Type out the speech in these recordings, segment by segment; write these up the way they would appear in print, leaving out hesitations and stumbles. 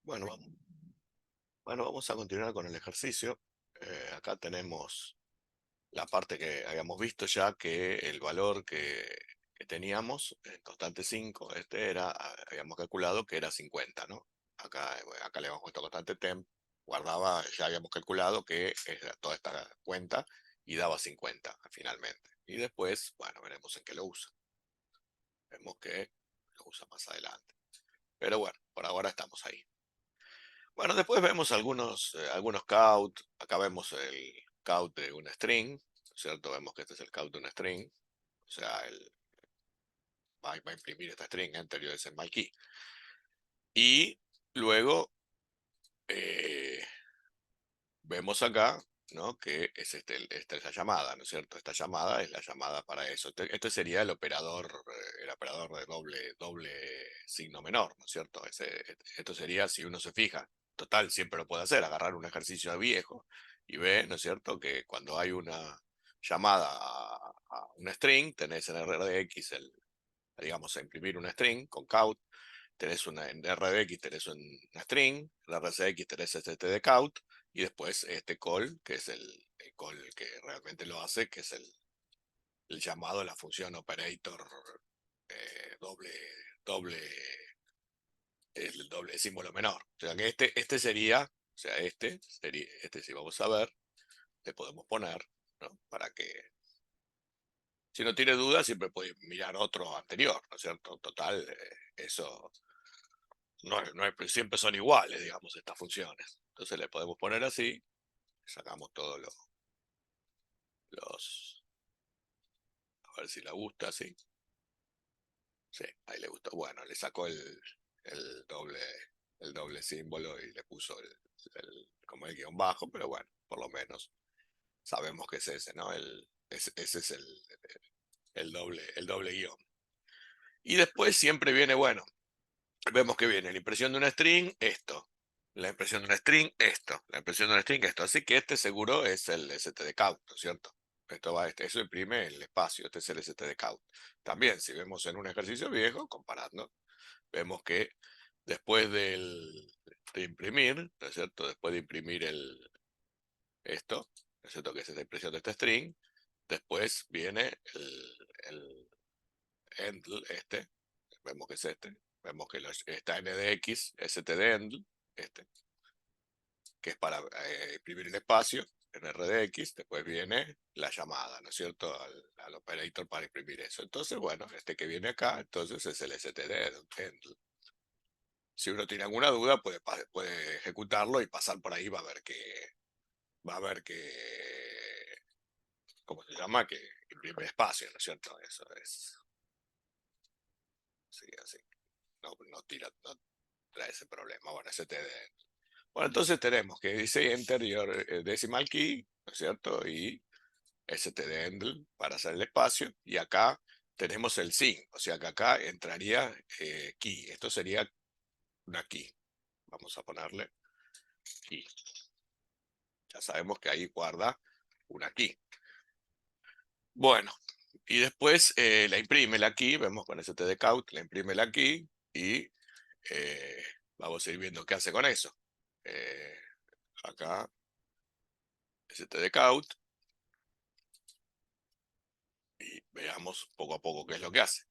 Bueno, vamos a continuar con el ejercicio. Acá tenemos la parte que habíamos visto ya, que el valor que teníamos, en constante 5 habíamos calculado que era 50, ¿no? Acá le hemos puesto constante temp, ya habíamos calculado que era toda esta cuenta y daba 50 finalmente. Y después, bueno, veremos en qué lo usa. Vemos que lo usa más adelante. Pero bueno, por ahora estamos ahí. Bueno, después vemos algunos count. Acá vemos el count de una string, ¿no es cierto? Vemos que este es el count de una string. O sea, va a imprimir esta string, enter my key. Y luego eh, vemos acá, ¿no? Que es esta es la llamada, ¿no es cierto? Esta llamada es la llamada para eso. Este sería el operador de doble signo menor, ¿no es cierto? Esto sería, si uno se fija, total, siempre lo puede hacer, agarrar un ejercicio viejo y ve, ¿no es cierto?, que cuando hay una llamada a una string, tenés en RDX digamos, a imprimir una string con count, en RDX tenés una string, en RCX tenés este de count, y después este call, que es el call que realmente lo hace, que es el llamado a la función operator doble, doble, el doble símbolo menor. O sea que este sería, o sea, este si vamos a ver, le podemos poner, ¿no? Para que, si no tiene dudas, siempre puede mirar otro anterior, ¿no es cierto? Total, eso pues siempre son iguales, digamos, estas funciones. Entonces le podemos poner así, sacamos todos los, a ver si le gusta, sí. Sí, ahí le gustó. Bueno, le sacó el doble, el doble símbolo y le puso como el guión bajo, pero bueno, por lo menos sabemos que es ese, ¿no? Ese es el doble guión. Y después siempre viene, bueno, vemos que viene la impresión de una string, esto. La impresión de una string, esto. La impresión de una string, esto. Así que este seguro es el stdcount, ¿no es cierto? Eso imprime el espacio, este es el stdcount. También, si vemos en un ejercicio viejo, comparando, vemos que después de imprimir, ¿no es cierto? Después de imprimir esto, ¿no es cierto? Que es la impresión de esta string, después viene el endl, vemos que es vemos que está ndx, stdendl, que es para imprimir el espacio en RDX, después viene la llamada, ¿no es cierto?, al operator para imprimir eso. Entonces, bueno, este que viene acá, entonces es el stdendl. Si uno tiene alguna duda, puede ejecutarlo y pasar por ahí, va a ver que, ¿cómo se llama? Que imprime espacio, ¿no es cierto? Eso es, sí, así. No trae ese problema. Bueno, stdendl. Bueno, entonces tenemos que dice enter your decimal key, ¿no es cierto? Y stdendl para hacer el espacio. Y acá tenemos el sin, o sea que acá entraría key. Esto sería una key. Vamos a ponerle key. Ya sabemos que ahí guarda una key. Bueno, y después la imprime la key. Vemos con stdcount, la imprime la key y vamos a ir viendo qué hace con eso. Acá stdcount. Y veamos poco a poco qué es lo que hace.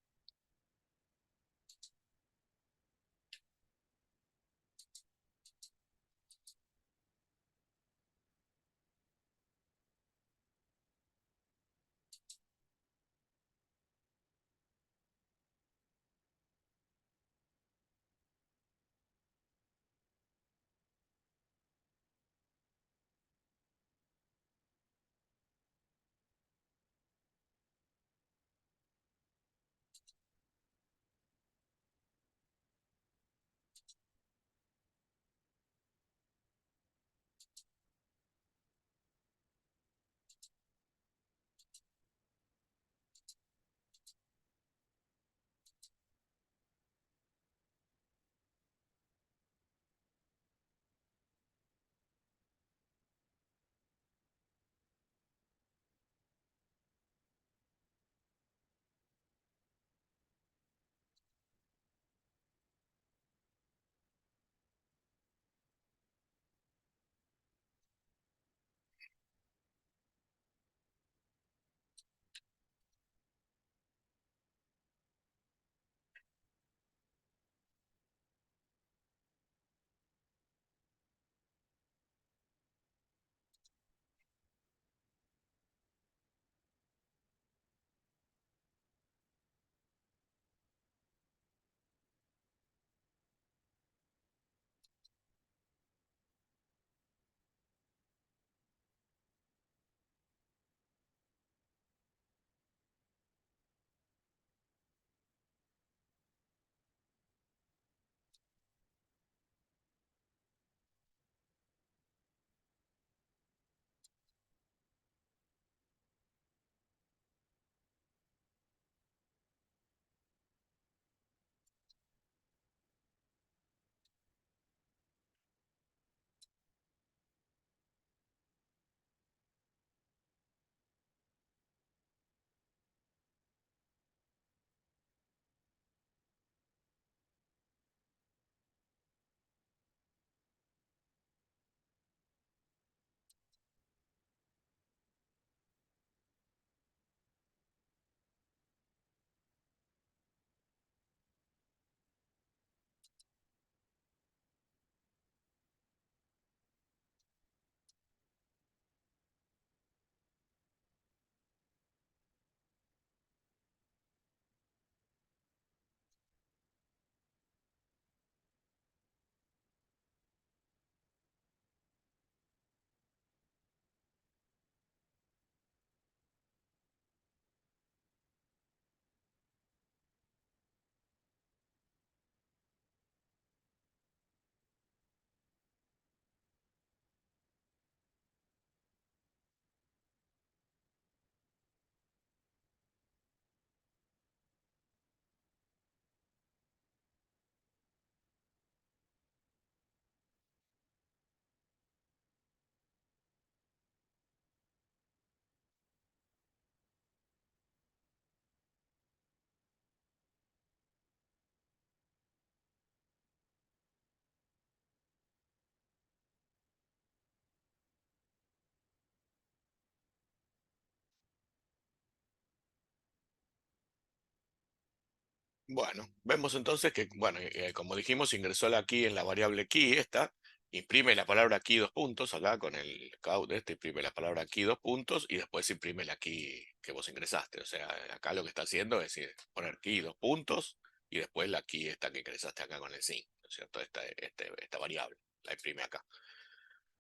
Bueno, vemos entonces que, bueno, como dijimos, ingresó la key en la variable key esta, imprime la palabra key dos puntos acá con el count este, imprime la palabra key dos puntos y después imprime la key que vos ingresaste. O sea, acá lo que está haciendo es poner key dos puntos y después la key esta que ingresaste acá con el sin, ¿no es cierto? Esta variable, la imprime acá.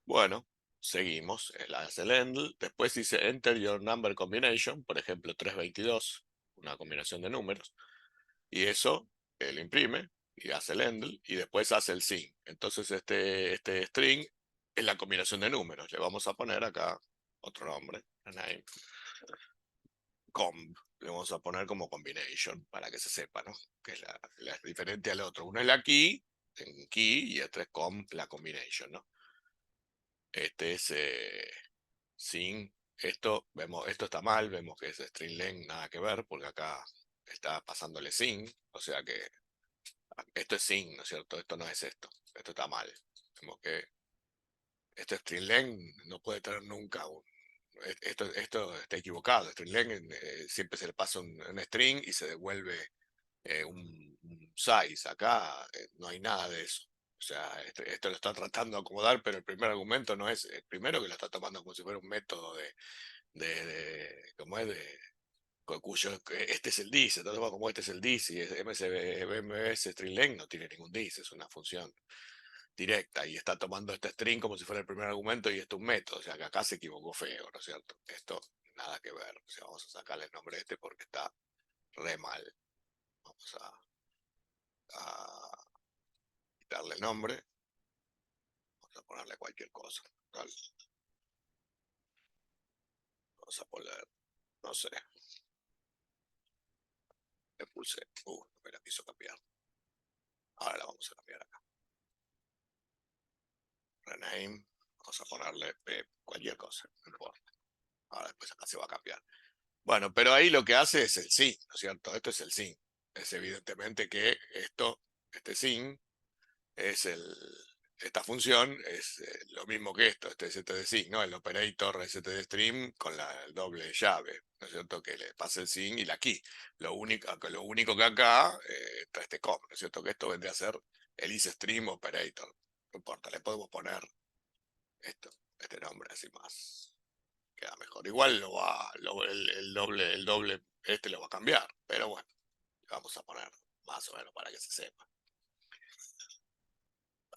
Bueno, seguimos, él hace el end, después dice enter your number combination, por ejemplo 322, una combinación de números. Y eso él imprime y hace el endl y después hace el sin. Entonces este string es la combinación de números. Le vamos a poner acá otro nombre, name, comb. Le vamos a poner como combination para que se sepa, ¿no? Que es diferente al otro. Uno es la key, en key, y este es comb, la combination, ¿no? Este es sin. Esto, vemos, esto está mal, vemos que es string length, nada que ver, porque acá está pasándole sin, o sea que esto es sin, ¿no es cierto? Esto no es esto. Esto está mal. Como que este string length no puede tener nunca un. Esto está equivocado. String length siempre se le pasa un string y se devuelve un size. Acá no hay nada de eso. O sea, esto lo está tratando de acomodar, pero el primer argumento no es el primero, que lo está tomando como si fuera un método ¿cómo es? Cuyo este es el dice, entonces como este es el dice y es MSBS string length no tiene ningún dice, es una función directa y está tomando este string como si fuera el primer argumento y esto es un método, o sea que acá se equivocó feo, ¿no es cierto? Esto nada que ver, o sea, vamos a sacarle el nombre este porque está re mal. Vamos a quitarle el nombre, vamos a ponerle cualquier cosa. Vamos a poner, no sé, le pulsé, no me la quiso cambiar. Ahora la vamos a cambiar acá. Rename, vamos a ponerle cualquier cosa, no importa. Ahora después acá se va a cambiar. Bueno, pero ahí lo que hace es el sin, ¿no es cierto? Esto es el sin. Es evidentemente que este sin, es esta función es lo mismo que esto, este std sin, ¿no? El operator std stream con el doble llave, ¿no es cierto? Que le pasa el sin y la key. Lo único que acá está este com, ¿no es cierto? Que esto vendría a ser el isStream operator. No importa, le podemos poner este nombre así más. Queda mejor. Igual el doble este lo va a cambiar, pero bueno, vamos a poner más o menos para que se sepa.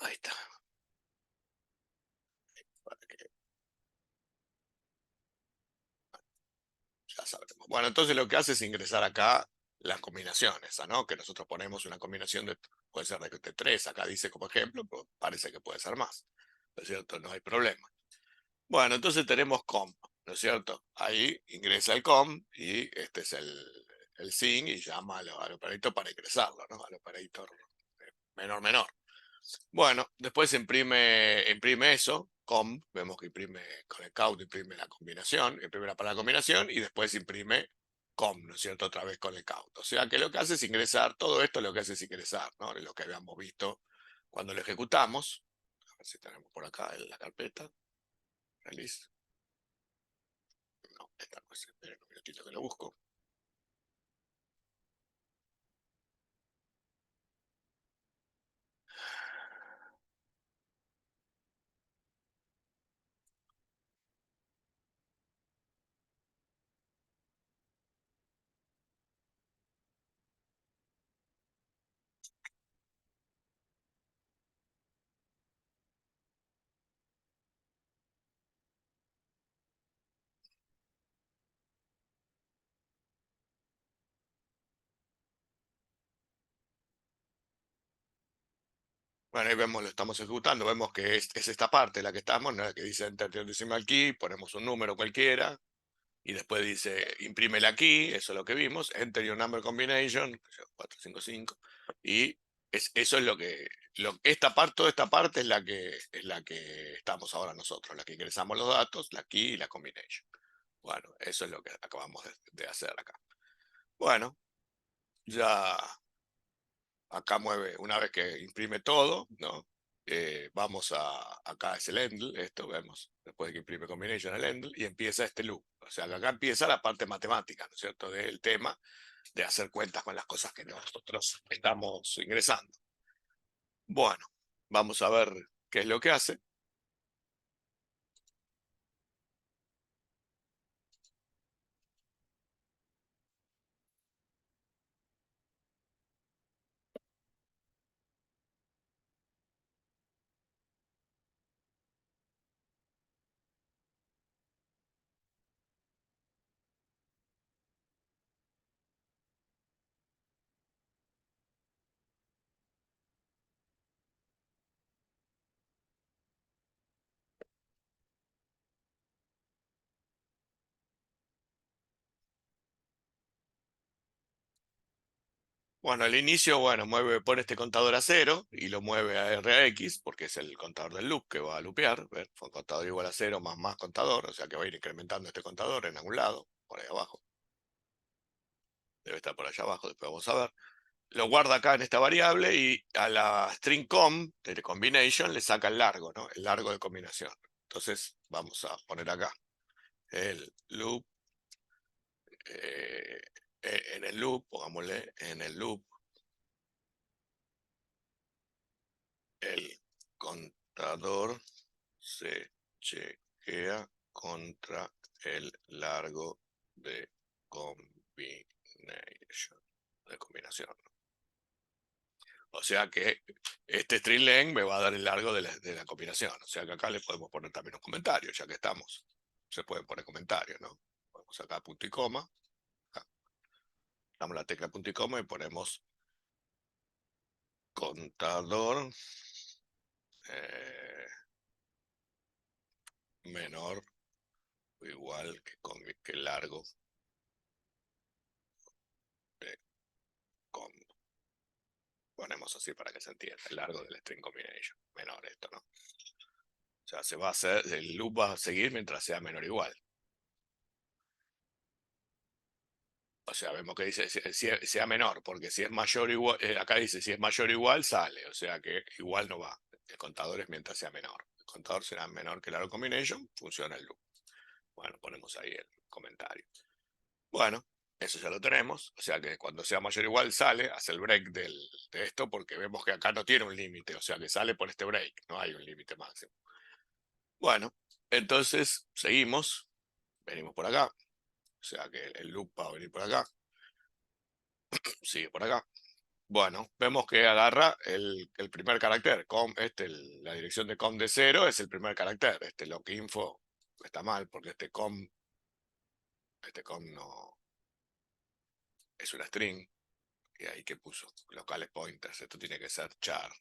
Ahí está. Para que ya sabremos. Bueno, entonces lo que hace es ingresar acá las combinaciones, ¿no? Que nosotros ponemos una combinación puede ser de 3, acá dice como ejemplo, pero parece que puede ser más. ¿No es cierto? No hay problema. Bueno, entonces tenemos comp, ¿no es cierto? Ahí ingresa el comp y este es el sin y llama al operator para ingresarlo, ¿no? Al operator menor menor. Bueno, después imprime eso, comp, vemos que imprime con el count, imprime la combinación, imprime la palabra combinación y después imprime comp, ¿no es cierto? Otra vez con el count. O sea que lo que hace es ingresar, todo esto lo que hace es ingresar, ¿no? Es lo que habíamos visto cuando lo ejecutamos. A ver si tenemos por acá en la carpeta. Release. No, esta no es. Esperen un minutito que lo busco. Bueno, ahí vemos, lo estamos ejecutando, vemos que es esta parte la que estamos, ¿no? La que dice Enter the Decimal Key, ponemos un número cualquiera, y después dice imprime la key, eso es lo que vimos, Enter your number combination, 455, y eso es toda esta parte es la que estamos ahora nosotros, la que ingresamos los datos, la key y la combination. Bueno, eso es lo que acabamos de hacer acá. Bueno, ya acá mueve, una vez que imprime todo, ¿no? Vamos acá es el endl, esto vemos, después de que imprime combination el endl, y empieza este loop. O sea, que acá empieza la parte matemática, ¿no es cierto?, del tema, de hacer cuentas con las cosas que nosotros estamos ingresando. Bueno, vamos a ver qué es lo que hace. Bueno, al inicio, bueno, pone este contador a 0 y lo mueve a RX, porque es el contador del loop que va a loopear. ¿Ves? Fue un contador igual a 0 más contador, o sea que va a ir incrementando este contador en algún lado, por ahí abajo. Debe estar por allá abajo, después vamos a ver. Lo guarda acá en esta variable y a la string com de combination le saca el largo, ¿no? El largo de combinación. Entonces vamos a poner acá el loop, eh, en el loop, pongámosle en el loop, el contador se chequea contra el largo de combinación. O sea que este string len me va a dar el largo de la combinación. O sea que acá le podemos poner también un comentario, ya que estamos. Se pueden poner comentarios, ¿no? Ponemos acá punto y coma. Acá. Damos la tecla punto y coma y ponemos contador eh, menor o igual que largo de com. Ponemos así para que se entienda, el largo del string combination. Menor esto, ¿no? O sea, se va a hacer, el loop va a seguir mientras sea menor o igual. O sea, vemos que dice sea menor, porque si es mayor o igual, acá dice si es mayor o igual, sale. O sea que igual no va. El contador es mientras sea menor. El contador será menor que el arrow combination, funciona el loop. Bueno, ponemos ahí el comentario. Bueno, eso ya lo tenemos. O sea que cuando sea mayor o igual sale, hace el break de esto, porque vemos que acá no tiene un límite. O sea que sale por este break, no hay un límite máximo. Bueno, entonces seguimos. Venimos por acá. O sea que el loop va a venir por acá. Sigue por acá. Bueno, vemos que agarra el primer carácter. La dirección de com de 0 es el primer carácter. Este loginfo está mal porque este com no es una string. Y ahí que puso locales pointers. Esto tiene que ser char.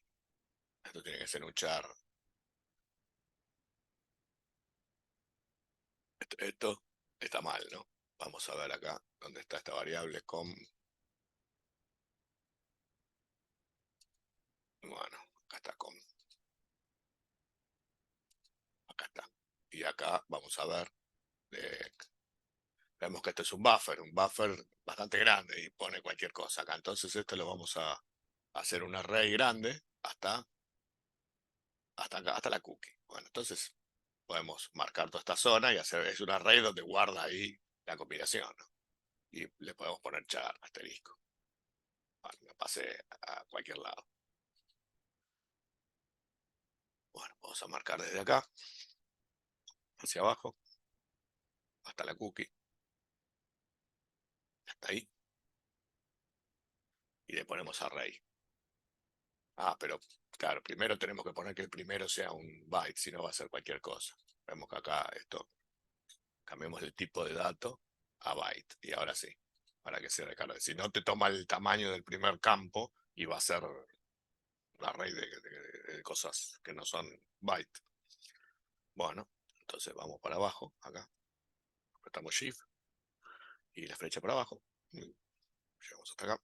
Esto tiene que ser un char. Esto está mal, ¿no? Vamos a ver acá dónde está esta variable com. Bueno, acá está com. Acá está. Y acá vamos a ver. Vemos que este es un buffer bastante grande y pone cualquier cosa acá. Entonces esto lo vamos a hacer un array grande hasta acá, hasta la cookie. Bueno, entonces podemos marcar toda esta zona y es un array donde guarda ahí la combinación, ¿no? Y le podemos poner char, asterisco. Bueno, me pase a cualquier lado. Bueno, vamos a marcar desde acá, hacia abajo, hasta la cookie, hasta ahí, y le ponemos array. Ah, pero claro, primero tenemos que poner que el primero sea un byte, si no va a ser cualquier cosa. Vemos que acá esto, cambiemos el tipo de dato a byte, y ahora sí, para que se recargue. Si no, te toma el tamaño del primer campo y va a ser un array de cosas que no son byte. Bueno, entonces vamos para abajo, acá, apretamos Shift y la flecha para abajo. Llegamos hasta acá.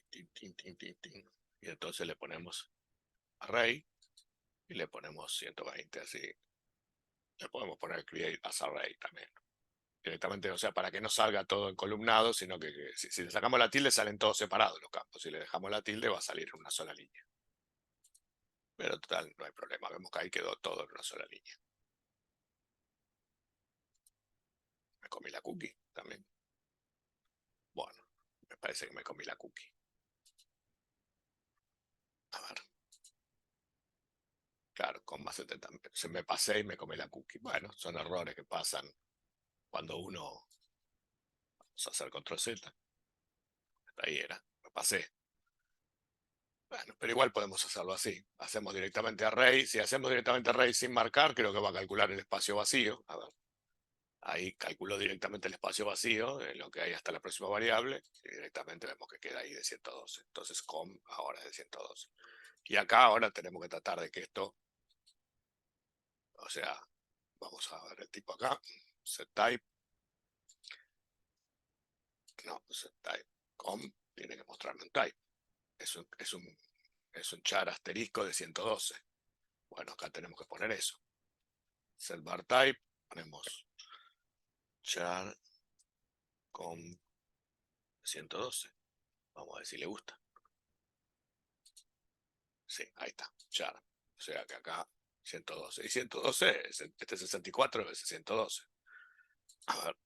Tin, tin, tin, tin, tin. Y entonces le ponemos array y le ponemos 120 así. Le podemos poner create as array también. Directamente, o sea, para que no salga todo en columnado, sino que si le sacamos la tilde salen todos separados los campos. Si le dejamos la tilde va a salir en una sola línea. Pero total, no hay problema. Vemos que ahí quedó todo en una sola línea. Me comí la cookie también. Bueno, me parece que me comí la cookie. A ver. Claro, con más 70. Se me pasé y me comí la cookie. Bueno, son errores que pasan cuando uno... Vamos a hacer control Z. Ahí era, me pasé. Bueno, pero igual podemos hacerlo así. Hacemos directamente array. Si hacemos directamente array sin marcar, creo que va a calcular el espacio vacío. A ver. Ahí calculó directamente el espacio vacío, en lo que hay hasta la próxima variable, y directamente vemos que queda ahí de 112. Entonces com ahora es de 112. Y acá ahora tenemos que tratar de que esto, o sea, vamos a ver el tipo acá, setType, no, setType, com, tiene que mostrarme un type. Es un char asterisco de 112. Bueno, acá tenemos que poner eso. setVarType, ponemos char com 112. Vamos a ver si le gusta. Sí, ahí está, char. O sea que acá 112. Y 112, este 64 es 112. A ver,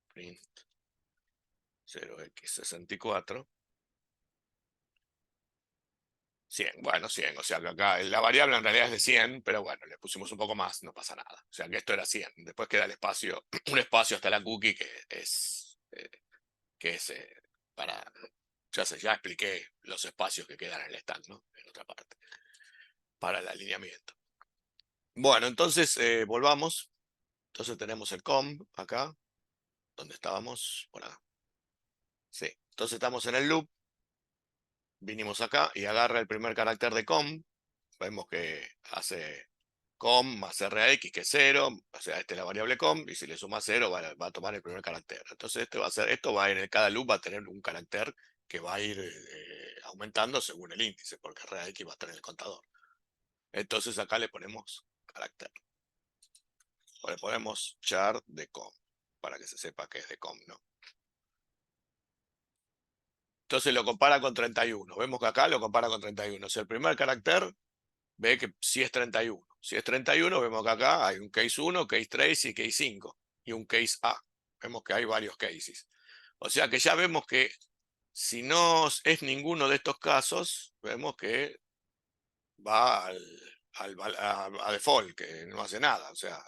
print 0x64. 100, bueno, 100, o sea que acá la variable en realidad es de 100, pero bueno, le pusimos un poco más, no pasa nada. O sea que esto era 100. Después queda el espacio, un espacio hasta la cookie que es para, ya expliqué los espacios que quedan en el stack, ¿no? En otra parte, para el alineamiento. Bueno, entonces volvamos. Entonces tenemos el com acá, donde estábamos, por acá. Sí, entonces estamos en el loop, vinimos acá y agarra el primer carácter de com, vemos que hace com más rax, que es 0, o sea, esta es la variable com, y si le suma 0 va a tomar el primer carácter. Entonces esto va a ir en cada loop, va a tener un carácter que va a ir aumentando según el índice, porque rax va a estar en el contador. Entonces acá le ponemos carácter. O le ponemos char de com, para que se sepa que es de com, ¿no? Entonces lo compara con 31. Vemos que acá lo compara con 31. O sea, el primer carácter ve que sí es 31. Si es 31, vemos que acá hay un case 1, case 3 y case 5. Y un case A. Vemos que hay varios cases. O sea que ya vemos que si no es ninguno de estos casos, vemos que va a default, que no hace nada. O sea,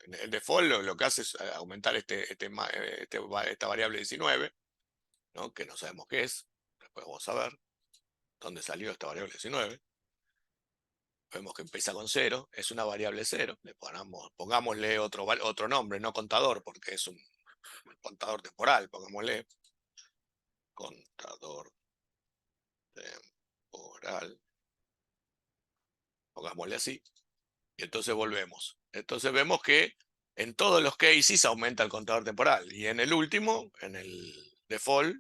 el default lo que hace es aumentar esta variable 19, ¿no? Que no sabemos qué es. Después vamos a ver dónde salió esta variable 19. Vemos que empieza con 0, es una variable 0. Pongámosle otro nombre, no contador, porque es un contador temporal. Pongámosle contador temporal. Pongámosle así. Y entonces volvemos. Entonces vemos que en todos los cases aumenta el contador temporal. Y en el último, en el default,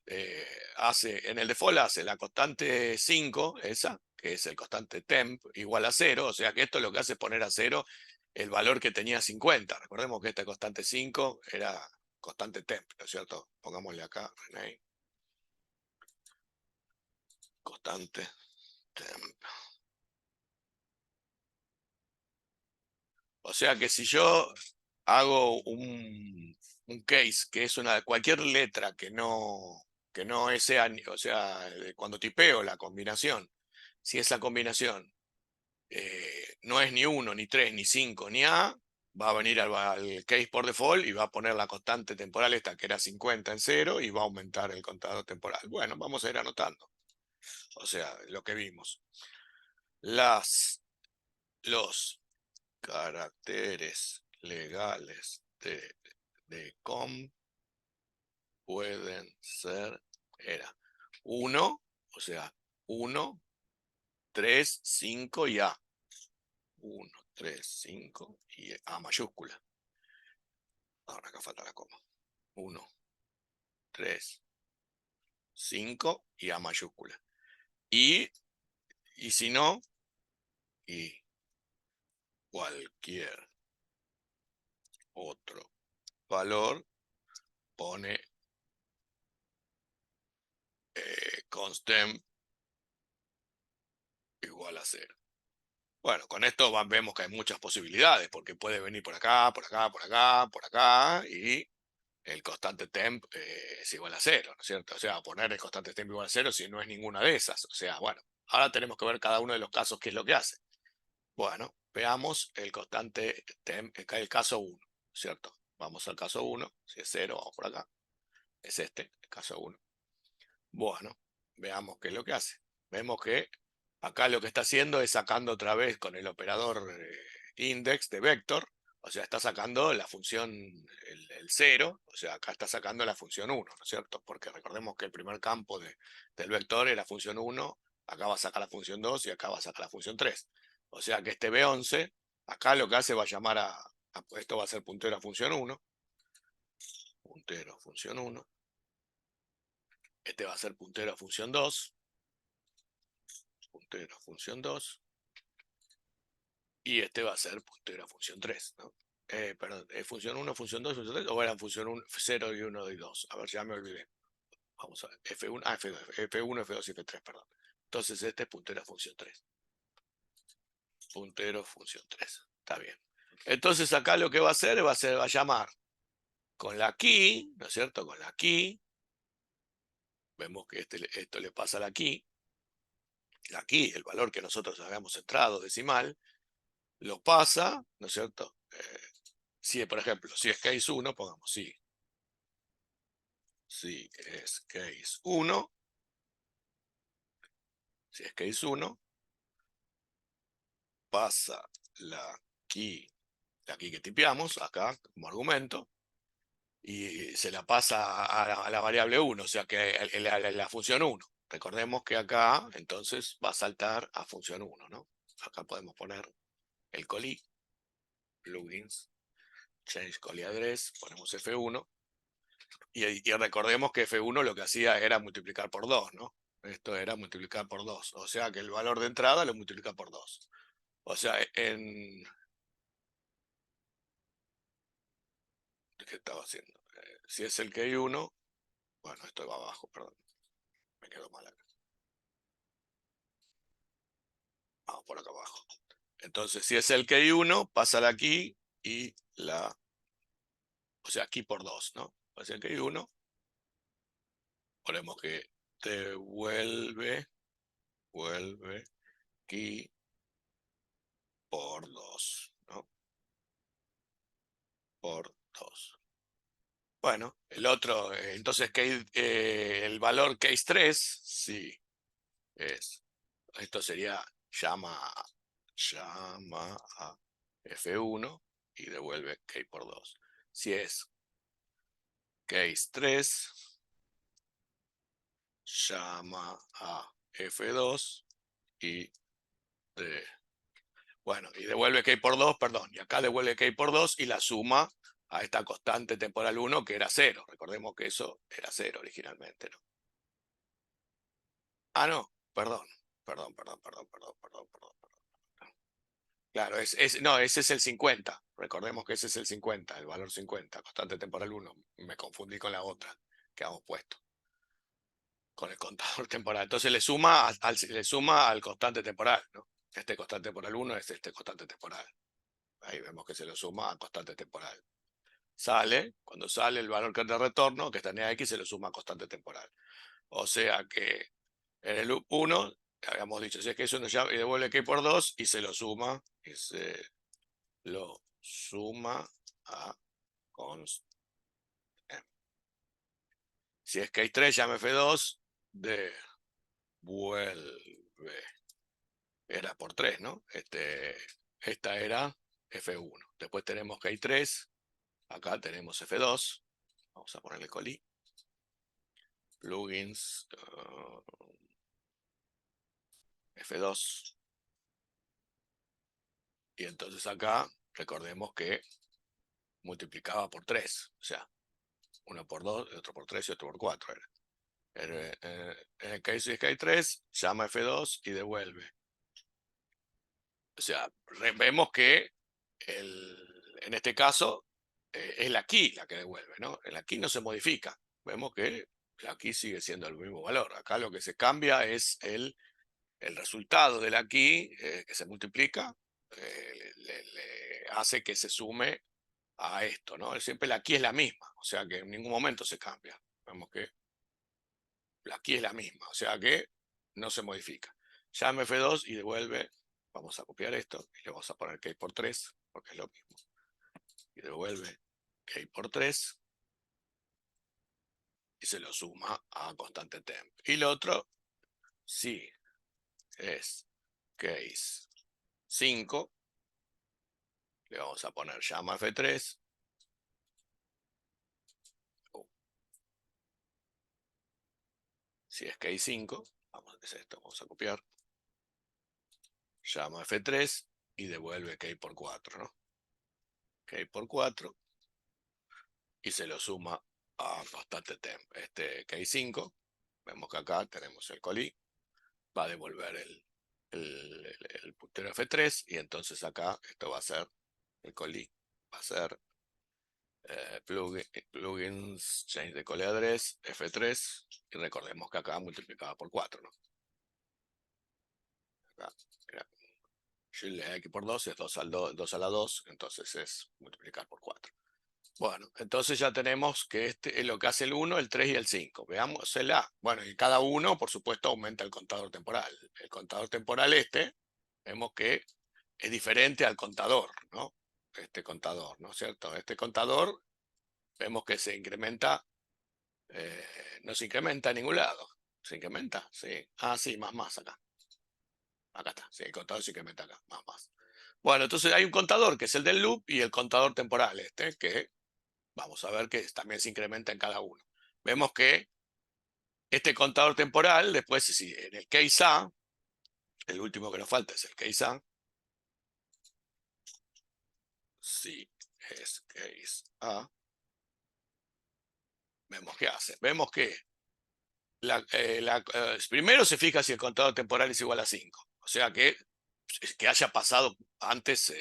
en el default hace la constante 5, esa, que es el constante temp, igual a 0, o sea que esto lo que hace es poner a 0 el valor que tenía 50. Recordemos que esta constante 5 era constante temp, ¿no es cierto? Pongámosle acá, rename, constante temp. O sea que si yo hago un case que es cualquier letra que no sea, o sea, cuando tipeo la combinación, si esa combinación no es ni 1, ni 3, ni 5, ni A, va a venir al case por default y va a poner la constante temporal esta que era 50 en 0 y va a aumentar el contador temporal. Bueno, vamos a ir anotando. O sea, lo que vimos. Los caracteres legales de com pueden ser, era 1, o sea, 1, 3, 5 y A. 1, 3, 5 y A mayúscula. Ahora acá falta la coma. 1, 3, 5 y A mayúscula. Y si no, y cualquier otro valor pone constant igual a 0. Bueno, con esto vemos que hay muchas posibilidades, porque puede venir por acá, por acá, por acá, por acá, y el constante temp es igual a 0, ¿no es cierto? O sea, poner el constante temp igual a 0 si no es ninguna de esas. O sea, bueno, ahora tenemos que ver cada uno de los casos qué es lo que hace. Bueno, veamos el constante temp, el caso 1, ¿cierto? Vamos al caso 1, si es 0, vamos por acá. Es este, el caso 1. Bueno, veamos qué es lo que hace. Vemos que acá lo que está haciendo es sacando otra vez con el operador index de vector, o sea, está sacando la función el 0, o sea, acá está sacando la función 1, ¿no es cierto? Porque recordemos que el primer campo del vector era función 1, acá va a sacar la función 2 y acá va a sacar la función 3. O sea que este B11, acá lo que hace va a llamar esto va a ser puntero a función 1, puntero a función 1, este va a ser puntero a función 2, puntero a función 2, y este va a ser puntero a función 3, ¿no? Perdón, función 1, función 2, función 3, o eran función 1, 0 y 1 y 2. A ver, ya me olvidé. Vamos a ver, F1, F1, F2 y F3, perdón. Entonces este es puntero a función 3. Puntero a función 3. Está bien. Entonces acá lo que va a hacer va a llamar con la key, ¿no es cierto? Con la key. Vemos que esto le pasa a la key. La key, el valor que nosotros habíamos entrado decimal, lo pasa, ¿no es cierto? Si, por ejemplo, si es case 1, pongamos si es case 1, si es case 1, pasa la key que tipeamos acá como argumento, y se la pasa a la variable 1, o sea que la función 1. Recordemos que acá entonces va a saltar a función 1, ¿no? Acá podemos poner el coli, plugins, change coli address, ponemos F1, y recordemos que F1 lo que hacía era multiplicar por 2, ¿no? Esto era multiplicar por 2, o sea que el valor de entrada lo multiplica por 2. O sea, ¿qué estaba haciendo? Si es el key 1, bueno, esto va abajo, perdón, me quedo mal acá. Vamos por acá abajo. Entonces, si es el key 1, pasa la key y o sea, key por 2, ¿no? O sea, el key 1, ponemos que vuelve key por 2, ¿no? Por 2. Bueno, el otro, entonces el valor case 3, sí, es, esto sería llama a F1 y devuelve key por 2. Si es case 3, llama a F2 y bueno, y devuelve key por 2, perdón, y acá devuelve key por 2 y la suma a esta constante temporal 1 que era 0. Recordemos que eso era 0 originalmente, ¿no? Ah, no, perdón. Claro, no, ese es el 50. Recordemos que ese es el 50, el valor 50, constante temporal 1. Me confundí con la otra que hemos puesto, con el contador temporal. Entonces le suma al constante temporal, ¿no? Este constante temporal 1 es este constante temporal. Ahí vemos que se lo suma al constante temporal. Cuando sale el valor que de retorno, que está en X, se lo suma a constante temporal. O sea que en el loop 1, habíamos dicho, si es que eso nos llama y devuelve K por 2 y se lo suma, a const. Si es que 3, llama F2, devuelve. Era por 3, ¿no? Esta era F1. Después tenemos que 3, acá tenemos F2. Vamos a ponerle coli. Plugins, F2. Y entonces acá recordemos que multiplicaba por 3. O sea, uno por 2, otro por 3 y otro por 4 era. En el caso de que hay 3, llama F2 y devuelve. O sea, vemos que en este caso es la key la que devuelve, ¿no? En la key no se modifica. Vemos que la key sigue siendo el mismo valor. Acá lo que se cambia es el resultado de la key que se multiplica, le hace que se sume a esto, ¿no? Siempre la key es la misma, o sea que en ningún momento se cambia. Vemos que la key es la misma, o sea que no se modifica. Llama F2 y devuelve, vamos a copiar esto y le vamos a poner key por 3, porque es lo mismo. Y devuelve key por 3 y se lo suma a constante temp. Y lo otro, sí, es case 5, le vamos a poner llama F3. Si es case 5, vamos a hacer esto, vamos a copiar. Llama F3 y devuelve key por 4, ¿no? Key por 4 y se lo suma a constante temp. Este key 5, vemos que acá tenemos el coli, va a devolver el puntero F3 y entonces acá esto va a ser, el coli va a ser plugins, change de coli address, F3 y recordemos que acá multiplicaba por 4, ¿no? Acá, shield X por 2 es 2 a la 2, entonces es multiplicar por 4. Bueno, entonces ya tenemos que este es lo que hace el 1, el 3 y el 5. Veamos el A. Bueno, y cada uno, por supuesto, aumenta el contador temporal. El contador temporal vemos que es diferente al contador, ¿no? Este contador, ¿no es cierto? Este contador, vemos que se incrementa, no se incrementa en ningún lado. ¿Se incrementa? Sí. Ah, sí, más acá. Acá está. Sí, el contador se incrementa acá, más. Bueno, entonces hay un contador que es el del loop y el contador temporal, que vamos a ver que también se incrementa en cada uno. Vemos que este contador temporal, después, si en el case A, el último que nos falta es el case A. Si es case A, vemos que hace. Vemos que primero se fija si el contador temporal es igual a 5. O sea que haya pasado antes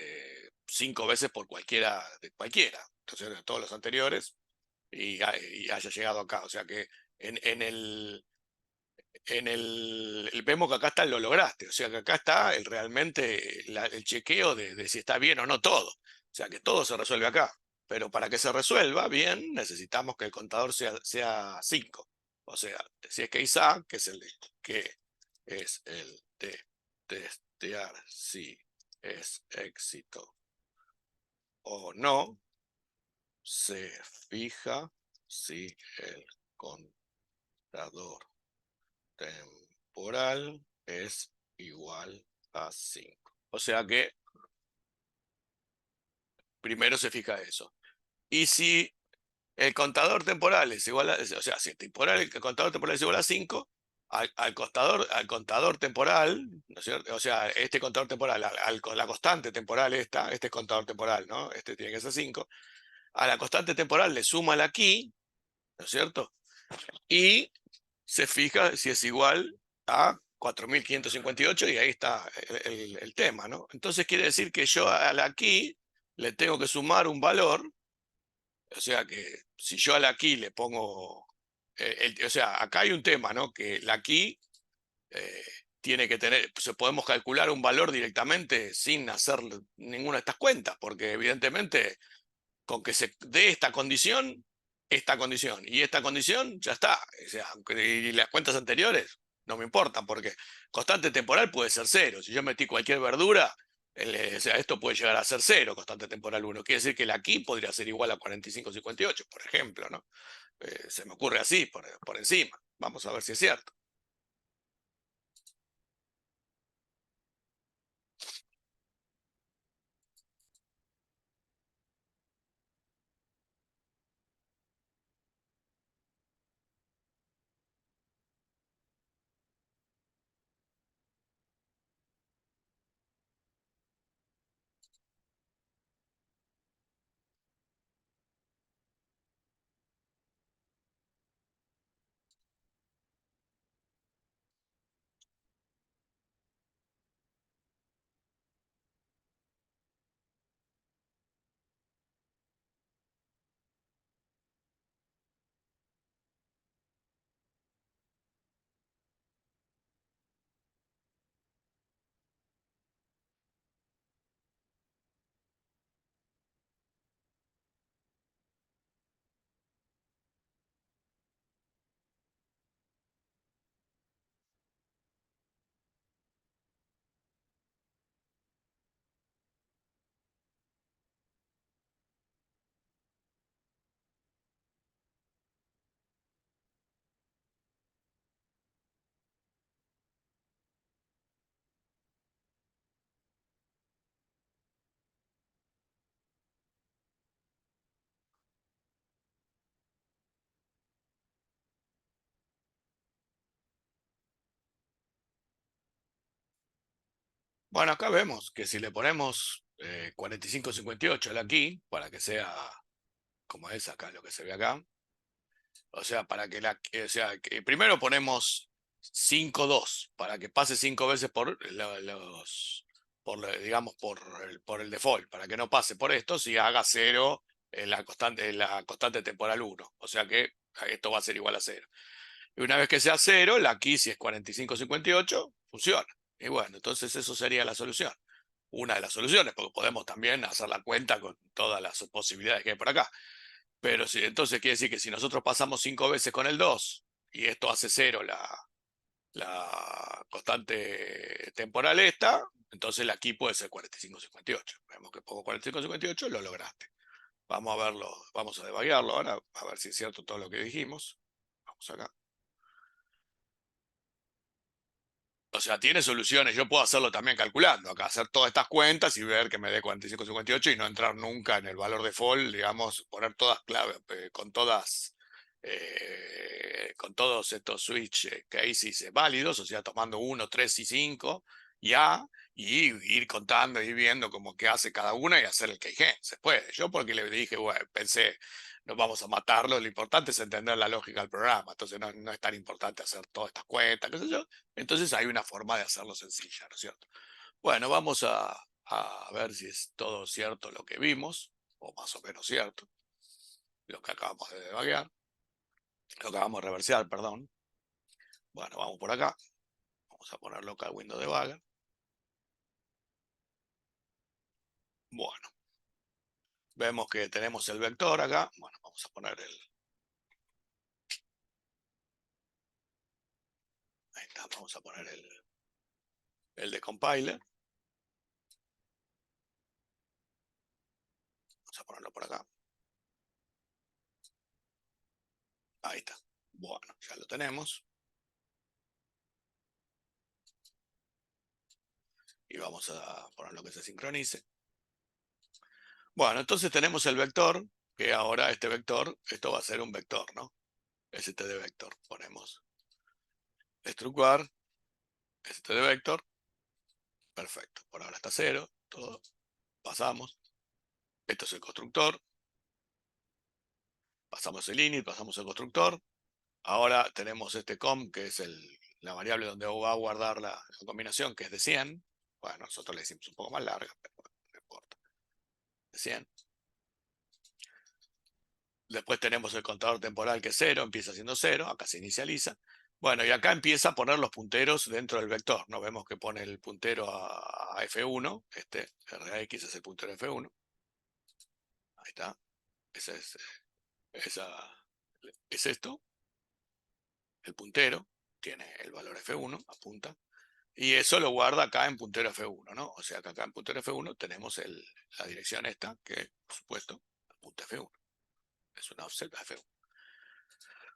5 veces por cualquiera de cualquiera. Entonces, de todos los anteriores y haya llegado acá. O sea que en vemos que acá está lo lograste, o sea que acá está realmente el chequeo de si está bien o no todo. O sea que todo se resuelve acá. Pero para que se resuelva bien, necesitamos que el contador sea 5. O sea, si es case A, que es el de testear si es éxito o no, se fija si el contador temporal es igual a 5. O sea que primero se fija eso. Y si el contador temporal es igual a, o sea, si el contador temporal es igual a 5, al contador temporal, ¿no es cierto? O sea, este contador temporal, la constante temporal este es contador temporal, ¿no? Este tiene que ser 5. A la constante temporal le suma la key, ¿no es cierto? Y se fija si es igual a 4.558 y ahí está el tema, ¿no? Entonces quiere decir que yo a la key le tengo que sumar un valor, o sea que si yo a la key le pongo, o sea, acá hay un tema, ¿no? Que la key eh, tiene que tener, podemos calcular un valor directamente sin hacer ninguna de estas cuentas, porque evidentemente con que se dé esta condición y esta condición, ya está. O sea, y las cuentas anteriores no me importan, porque constante temporal puede ser 0. Si yo metí cualquier verdura, o sea, esto puede llegar a ser 0, constante temporal 1. Quiere decir que la aquí podría ser igual a 45,58, por ejemplo, ¿no? Se me ocurre así, por encima. Vamos a ver si es cierto. Bueno, acá vemos que si le ponemos 45-58 al aquí, para que sea como es acá, lo que se ve acá, o sea, para que o sea, que primero ponemos 5-2 para que pase 5 veces por digamos, por el default, para que no pase por esto, si haga 0 en la constante temporal 1. O sea que esto va a ser igual a 0. Y una vez que sea 0, la key, si es 45-58, funciona. Y bueno, entonces eso sería la solución. Una de las soluciones, porque podemos también hacer la cuenta con todas las posibilidades que hay por acá. Pero si, entonces quiere decir que si nosotros pasamos 5 veces con el 2 y esto hace 0 la constante temporal esta, entonces la key puede ser 45-58. Vemos que pongo 45-58, lo lograste. Vamos a verlo, vamos a debaguearlo ahora, a ver si es cierto todo lo que dijimos. Vamos acá. O sea, tiene soluciones. Yo puedo hacerlo también calculando acá, hacer todas estas cuentas y ver que me dé 45-58 y no entrar nunca en el valor default, digamos, poner todas claves, con todos estos switch cases válidos, o sea, tomando 1, 3 y 5 ya, y ir contando y viendo cómo que hace cada una y hacer el keygen. Se puede. Yo porque le dije, bueno, pensé, no vamos a matarlo, lo importante es entender la lógica del programa, entonces no es tan importante hacer todas estas cuentas, qué sé yo. Entonces hay una forma de hacerlo sencilla, ¿no es cierto? Bueno, vamos a ver si es todo cierto lo que vimos, o más o menos cierto, lo que acabamos de debaguear, lo que acabamos de reversear, perdón. Bueno, vamos por acá, vamos a poner local window debugger. Bueno, vemos que tenemos el vector acá. Bueno, vamos a poner ahí está, vamos a poner el de compiler. Vamos a ponerlo por acá. Ahí está. Bueno, ya lo tenemos. Y vamos a poner lo que se sincronice. Bueno, entonces tenemos el vector, que ahora este vector, esto va a ser un vector, ¿no? Std vector. Ponemos struct std vector. Perfecto. Por ahora está 0. Todo. Pasamos. Esto es el constructor. Pasamos el init, pasamos el constructor. Ahora tenemos este com, que es la variable donde va a guardar la combinación, que es de 100. Bueno, nosotros le decimos un poco más larga, pero bueno, no importa. De 100. Después tenemos el contador temporal que es 0, empieza siendo 0, acá se inicializa. Bueno, y acá empieza a poner los punteros dentro del vector. Nos vemos que pone el puntero a F1, este RX es el puntero F1. Ahí está. Ese es, esa, es esto, el puntero, tiene el valor F1, apunta. Y eso lo guarda acá en puntero F1, ¿no? O sea que acá en puntero F1 tenemos la dirección esta, que por supuesto apunta a F1. Es una offset a F1.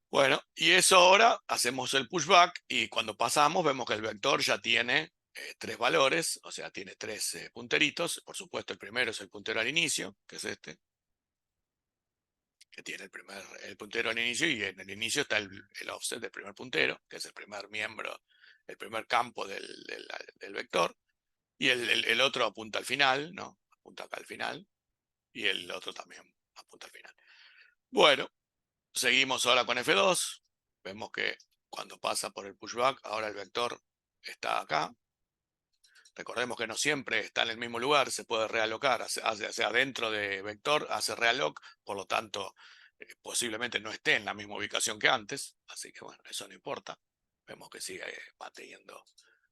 Bueno, y eso ahora hacemos el pushback y cuando pasamos vemos que el vector ya tiene 3 valores, o sea, tiene 3 punteritos. Por supuesto, el primero es el puntero al inicio, que es este, que tiene el puntero al inicio y en el inicio está el offset del primer puntero, que es el primer miembro, el primer campo del vector. Y el otro apunta al final, ¿no? Apunta acá al final. Y el otro también apunta al final. Bueno, seguimos ahora con F2. Vemos que cuando pasa por el pushback, ahora el vector está acá. Recordemos que no siempre está en el mismo lugar, se puede realocar, sea dentro de vector hace realoc, por lo tanto posiblemente no esté en la misma ubicación que antes, así que bueno, eso no importa. Vemos que sigue manteniendo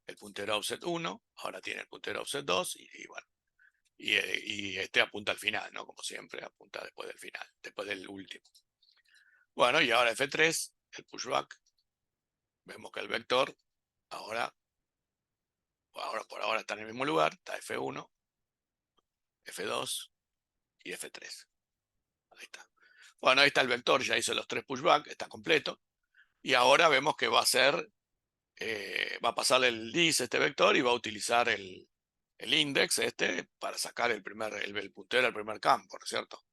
el puntero offset 1, ahora tiene el puntero offset 2 y bueno, y este apunta al final, ¿no? Como siempre, apunta después del final, después del último. Bueno, y ahora F3, el pushback, vemos que el vector ahora por ahora está en el mismo lugar, está F1, F2 y F3. Ahí está. Bueno, ahí está el vector, ya hizo los 3 pushback, está completo. Y ahora vemos que va a hacer, va a pasar el dis este vector y va a utilizar el index este para sacar el puntero al primer campo, ¿no es cierto?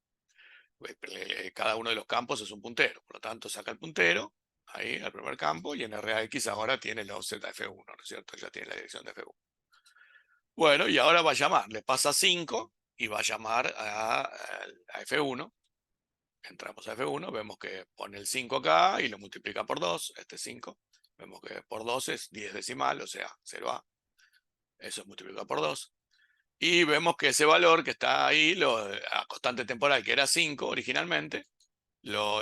Cada uno de los campos es un puntero, por lo tanto saca el puntero ahí al primer campo y en RAX ahora tiene el offset a F1, ¿no es cierto? Ya tiene la dirección de F1. Bueno, y ahora va a llamar, le pasa 5 y va a llamar a F1. Entramos a F1, vemos que pone el 5 acá y lo multiplica por 2, este 5. Vemos que por 2 es 10 decimal, o sea, 0A. Eso es multiplicado por 2. Y vemos que ese valor que está ahí, a constante temporal, que era 5 originalmente,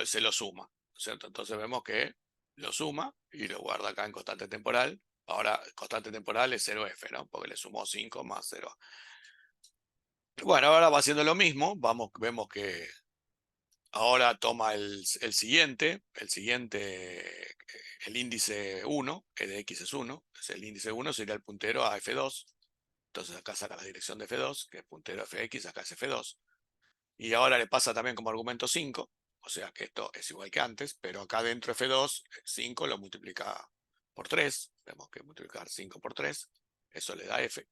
se lo suma, ¿cierto? Entonces vemos que lo suma y lo guarda acá en constante temporal. Ahora, constante temporal es 0F, ¿no? Porque le sumó 5 más 0. Bueno, ahora va haciendo lo mismo. Vemos que ahora toma el siguiente, el índice 1, que de X es 1. El índice 1 sería el puntero a F2. Entonces acá saca la dirección de F2, que es puntero a Fx, acá es F2. Y ahora le pasa también como argumento 5, o sea que esto es igual que antes, pero acá dentro F2, 5 lo multiplica por 3. Vemos que multiplicar 5 por 3, eso le da F.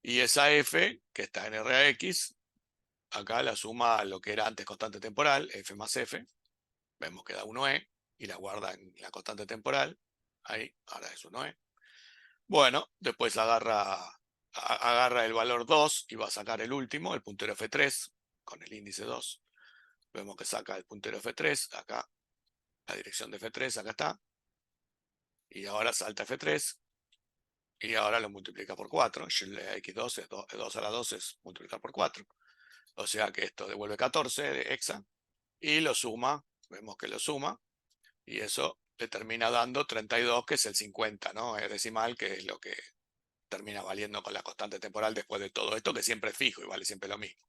Y esa F, que está en Rax, acá la suma a lo que era antes constante temporal, F más F. Vemos que da 1E y la guarda en la constante temporal. Ahí, ahora es 1E. Bueno, después agarra el valor 2 y va a sacar el último, el puntero F3, con el índice 2. Vemos que saca el puntero F3, acá, la dirección de F3, acá está. Y ahora salta F3 y ahora lo multiplica por 4. X2 es 2 a la 2 es multiplicar por 4. O sea que esto devuelve 14 de hexa y lo suma, vemos que lo suma y eso le termina dando 32, que es el 50, ¿no? Es decimal, que es lo que termina valiendo con la constante temporal después de todo esto, que siempre es fijo y vale siempre lo mismo.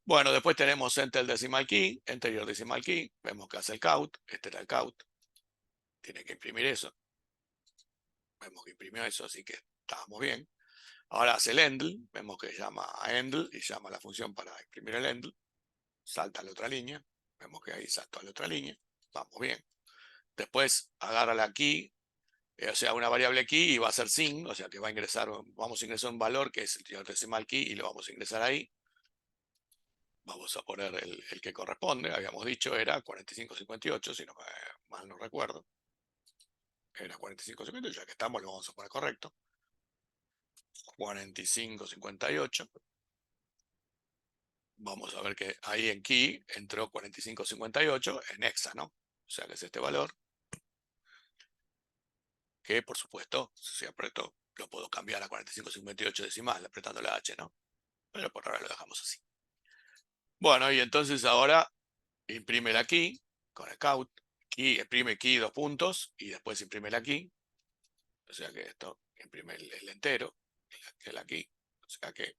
Bueno, después tenemos enter decimal key, anterior decimal key, vemos que hace el count, este era el count, tiene que imprimir eso, vemos que imprimió eso, así que estábamos bien. Ahora hace el endl, vemos que llama a endl y llama a la función para imprimir el endl, salta a la otra línea, vemos que ahí saltó a la otra línea, vamos bien. Después agarra la key, o sea, una variable key y va a ser sin, o sea que vamos a ingresar un valor que es el decimal key y lo vamos a ingresar ahí. Vamos a poner el que corresponde, habíamos dicho era 4558, si no mal no recuerdo. Era 4558, ya que estamos lo vamos a poner correcto. 4558. Vamos a ver que ahí en key entró 4558 en hexa, ¿no? O sea que es este valor, que por supuesto, si aprieto, lo puedo cambiar a 4558 decimal apretando la H, ¿no? Pero por ahora lo dejamos así. Bueno, y entonces ahora imprime la key con el count. Imprime key 2 puntos y después imprime la key. O sea que esto imprime el entero, que es la key. O sea que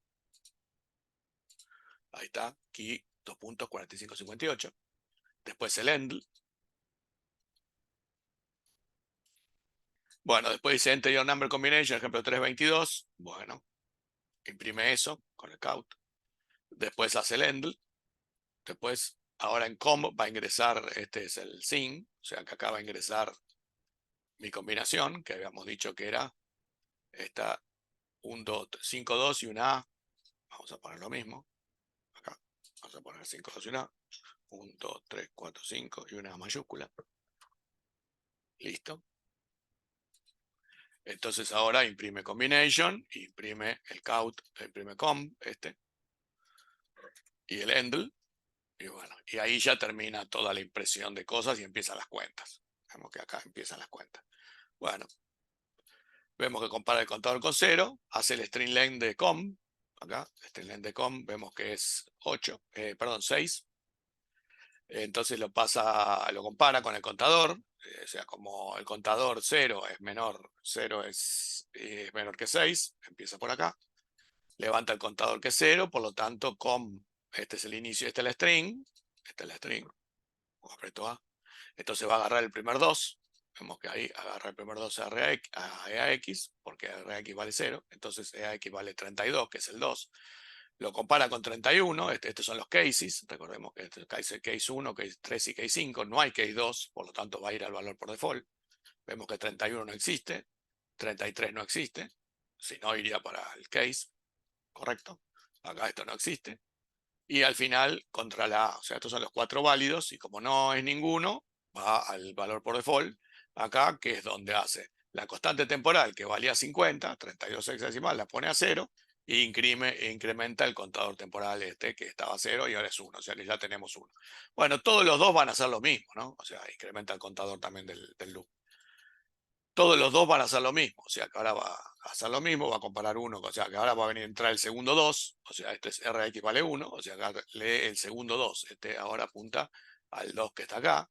ahí está, key 2 puntos 4558. Después el endl. Bueno, después dice enter your number combination, ejemplo 322. Bueno, imprime eso con el count. Después hace el endl. Después, ahora en com va a ingresar, este es el sin, o sea que acá va a ingresar mi combinación, que habíamos dicho que era esta 1, 2, 5, 2 y una A. Vamos a poner lo mismo. Acá vamos a poner 5, 2 y una A. 1, 2, 3, 4, 5 y una A mayúscula. Listo. Entonces ahora imprime combination, imprime el count, imprime com, y el endl. Y bueno, y ahí ya termina toda la impresión de cosas y empiezan las cuentas. Vemos que acá empiezan las cuentas. Bueno, vemos que compara el contador con 0, hace el string length de com. Acá, string length de com, vemos que es 6. Entonces lo compara con el contador. O sea, como el contador 0 es menor, 0 es menor que 6, empieza por acá. Levanta el contador que es 0, por lo tanto, este es el inicio, este es el string. Este es el string. Aprieto A. Entonces va a agarrar el primer 2. Vemos que ahí agarra el primer 2 a EAX, porque EAX vale 0. Entonces EAX vale 32, que es el 2. Lo compara con 31. Estos son los cases. Recordemos que este es case 1, case 3 y case 5. No hay case 2, por lo tanto va a ir al valor por default. Vemos que 31 no existe. 33 no existe. Si no, iría para el case. Correcto. Acá esto no existe. Y al final contra la A. O sea, estos son los 4 válidos y como no es ninguno, va al valor por default acá, que es donde hace la constante temporal que valía 50, 32 hexadecimal, la pone a 0 e incrementa el contador temporal este que estaba a 0 y ahora es 1, o sea que ya tenemos 1. Bueno, todos los dos van a hacer lo mismo, ¿no? O sea, incrementa el contador también del loop. Todos los dos van a hacer lo mismo, o sea que ahora va a hacer lo mismo, va a comparar uno, o sea que ahora va a venir a entrar el segundo 2, o sea, este es Rx vale 1, o sea, acá lee el segundo 2, este ahora apunta al 2 que está acá.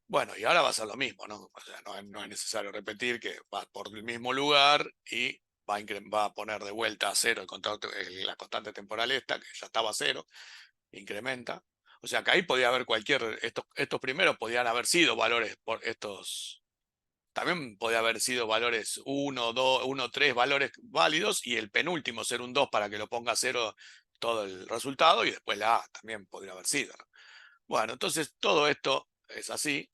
Bueno, y ahora va a ser lo mismo, ¿no? O sea, no es necesario repetir que va por el mismo lugar y va a poner de vuelta a 0 la constante temporal esta, que ya estaba a 0, incrementa. O sea que ahí podía haber estos primeros podían haber sido valores por estos. También podía haber sido valores 1, 2, 1, 3 valores válidos y el penúltimo ser un 2 para que lo ponga a 0 todo el resultado y después la A también podría haber sido, ¿no? Bueno, entonces todo esto es así.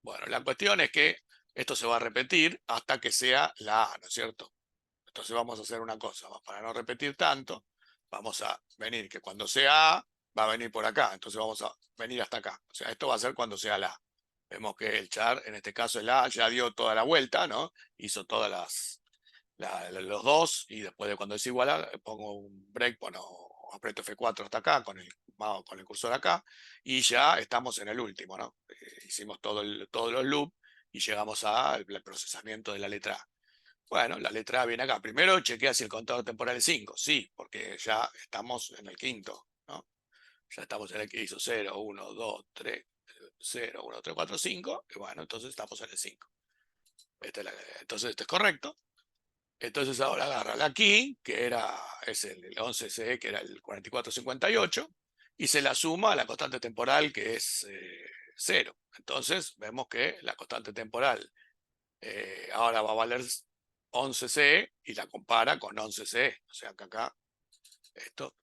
Bueno, la cuestión es que esto se va a repetir hasta que sea la A, ¿no es cierto? Entonces vamos a hacer una cosa, para no repetir tanto, vamos a venir que cuando sea A, va a venir por acá, entonces vamos a venir hasta acá. O sea, esto va a ser cuando sea la A. Vemos que el char, en este caso el A, ya dio toda la vuelta, ¿no? Hizo todas los dos, y después de cuando es igual a, pongo un break, bueno, aprieto F4 hasta acá, con el cursor acá, y ya estamos en el último, ¿no? Hicimos todos los loops y llegamos al procesamiento de la letra A. Bueno, la letra A viene acá. Primero chequea si el contador temporal es 5. Sí, porque ya estamos en el quinto, ¿no? Ya estamos en el que hizo 0, 1, 2, 3, 0, 1, 3, 4, 5. Y bueno, entonces estamos en el 5. Entonces esto es correcto. Entonces ahora agarra la key, es el 11C, que era el 4458, y se la suma a la constante temporal, que es 0. Entonces vemos que la constante temporal ahora va a valer 11C y la compara con 11C. O sea que acá estos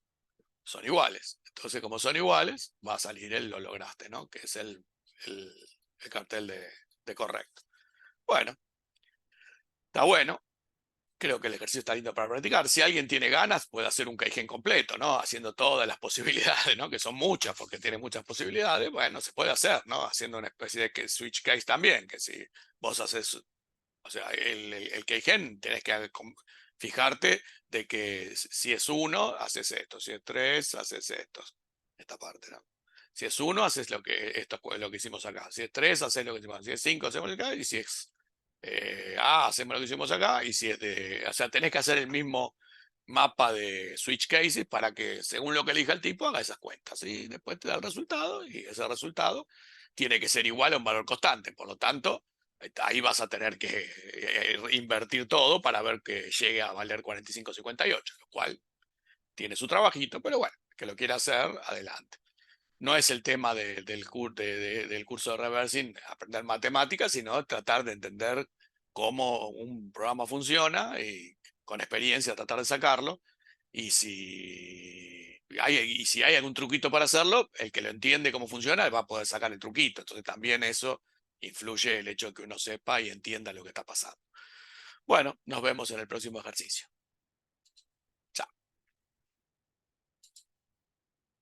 son iguales. Entonces, como son iguales, va a salir lo lograste, ¿no? Que es el, el cartel de correcto. Bueno, está bueno. Creo que el ejercicio está lindo para practicar. Si alguien tiene ganas, puede hacer un Keigen completo, ¿no? Haciendo todas las posibilidades, ¿no? Que son muchas, porque tiene muchas posibilidades. Bueno, se puede hacer, ¿no? Haciendo una especie de switch case también, que si vos haces, o sea, el Keigen tenés que fijarte de que si es 1, haces esto. Si es 3, haces esto. Esta parte, ¿no? Si es 1, haces lo que hicimos acá. Si es 3, haces lo que hicimos acá. Si es 5, hacemos lo que acá. Y si es A, hacemos lo que hicimos acá. Y si es o sea, tenés que hacer el mismo mapa de switch cases para que, según lo que elija el tipo, haga esas cuentas. Y después te da el resultado. Y ese resultado tiene que ser igual a un valor constante. Por lo tanto, ahí vas a tener que invertir todo para ver que llegue a valer 45,58, lo cual tiene su trabajito, pero bueno, que lo quiera hacer, adelante. No es el tema del curso de reversing aprender matemáticas, sino tratar de entender cómo un programa funciona y con experiencia tratar de sacarlo. Y si hay algún truquito para hacerlo, el que lo entiende cómo funciona va a poder sacar el truquito. Entonces también eso influye el hecho de que uno sepa y entienda lo que está pasando. Bueno, nos vemos en el próximo ejercicio.